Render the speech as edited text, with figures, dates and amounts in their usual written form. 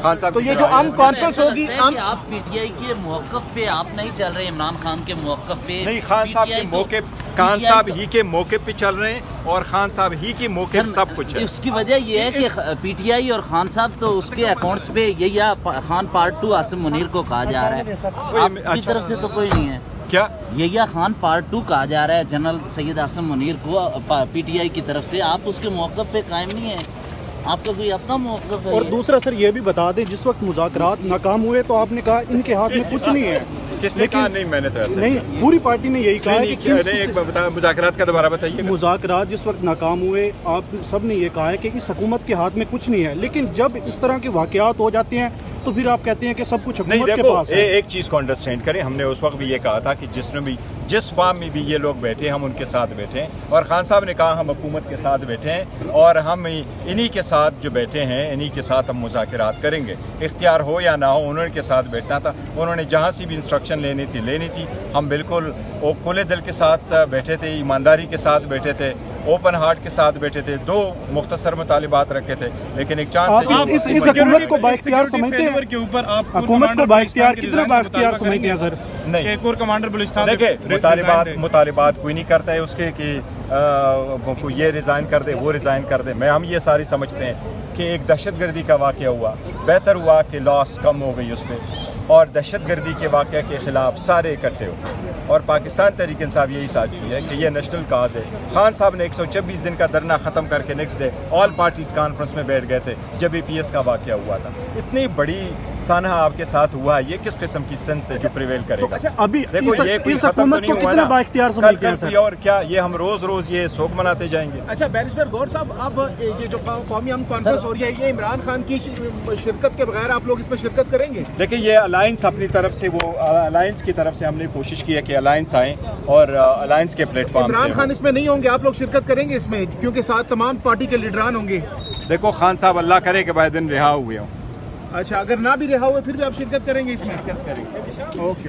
खान साहब तो ये जो आम कॉन्फ्रेंस होगी, आप पीटीआई के मौक़िफ़ पे आप नहीं चल रहे, इमरान खान के मौक़िफ़ पे नहीं, खान साहब के मौके, खान साहब ही के मौके पे चल रहे हैं और खान साहब ही की मौके पे सब कुछ है। उसकी वजह ये है कि पीटीआई और खान साहब तो उसके अकाउंट्स पे यहिया खान पार्ट 2 आसिम मुनीर को कहा जा रहा है, आपकी तरफ से तो कोई नहीं है क्या? यहिया खान पार्ट 2 कहा जा रहा है जनरल सैयद आसिम मुनीर को पीटीआई की तरफ से, आप उसके मौक़िफ़ पे कायम नहीं है, आपका कोई अपना मौक़िफ़ है। और दूसरा सर ये भी बता दें, जिस वक्त मुज़ाकरात नाकाम हुए तो आपने कहा इनके हाथ में कुछ नहीं है। किसने कहा? नहीं, मैंने तो ऐसे नहीं, पूरी पार्टी ने यही कहा है कि मुज़ाकरात का दोबारा बताइए। मुज़ाकरात जिस वक्त नाकाम हुए आप सब ने ये कहा है कि इस हुकूमत के हाथ में कुछ नहीं है, लेकिन जब इस तरह के वाक़यात हो जाते हैं तो फिर आप कहते हैं कि सब कुछ हुकूमत के पास है। एक चीज़ को अंडरस्टैंड करें, हमने उस वक्त भी ये कहा था कि जिस फार्म में भी ये लोग बैठे हम उनके साथ बैठे हैं, और खान साहब ने कहा हम हुकूमत के साथ बैठे हैं और हम इन्हीं के साथ जो बैठे हैं इन्हीं के साथ हम मुज़ाकरात करेंगे, इख्तियार हो या ना हो उन्होंने के साथ बैठना था। उन्होंने जहाँ से भी इंस्ट्रक्शन लेनी थी हम बिल्कुल खुले दिल के साथ बैठे थे, ईमानदारी के साथ बैठे थे, ओपन हार्ट के साथ बैठे थे, 2 मुख्तसर मुतालिबात रखे थे, लेकिन एक चांस इस हुकूमत को बाइख्तियार समझते हैं के ऊपर आप हुकूमत को बाइख्तियार कितना बाइख्तियार समझते हैं सर? नहीं, कोर कमांडर बलुचिस्तान देखिए मुतालिबात कोई नहीं करता है उसके कि ये रिज़ाइन कर दे वो रिज़ाइन कर दे। हम ये सारी समझते हैं कि एक दहशतगर्दी का वाक़या हुआ, बेहतर हुआ कि लॉस कम हो गई उस पर, और दहशतगर्दी के वाक़े के ख़िलाफ़ सारे इकट्ठे हो, और पाकिस्तान तहरीक इंसाफ यही साझी है कि ये नेशनल काज है। खान साहब ने 126 दिन का धरना ख़त्म करके next day all parties conference में बैठ गए थे जब EPS का वाक़या हुआ था। इतनी बड़ी सानहा आपके साथ हुआ, ये किस किस्म की सेंस है जो प्रिवेल करेगा? अभी देखो ये कोई ख़त्म तो नहीं हुआ ना, कल और क्या ये हम रोज़ ये शोक मनाते जाएंगे? अच्छा बैरिस्टर गौर साहब, अब ये जो कौमी अमन कॉन्फ्रेंस हो रही है, ये इमरान खान की शिरकत के बगैर आप लोग इसमें शिरकत करेंगे? देखिए ये अलायंस अपनी तरफ से, वो अलायंस की तरफ से हमने कोशिश की है कि अलायंस आए और अलायंस के प्लेटफॉर्म इमरान खान इसमें नहीं होंगे, आप लोग शिरकत करेंगे इसमें क्योंकि साथ तमाम पार्टी के लीडरान होंगे? देखो खान साहब अल्लाह करे कि बाय दिन रिहा हुए हों। अच्छा, अगर ना भी रिहा हुए फिर भी आप शिरकत करेंगे इसमें? शिरकत करेंगे। ओके।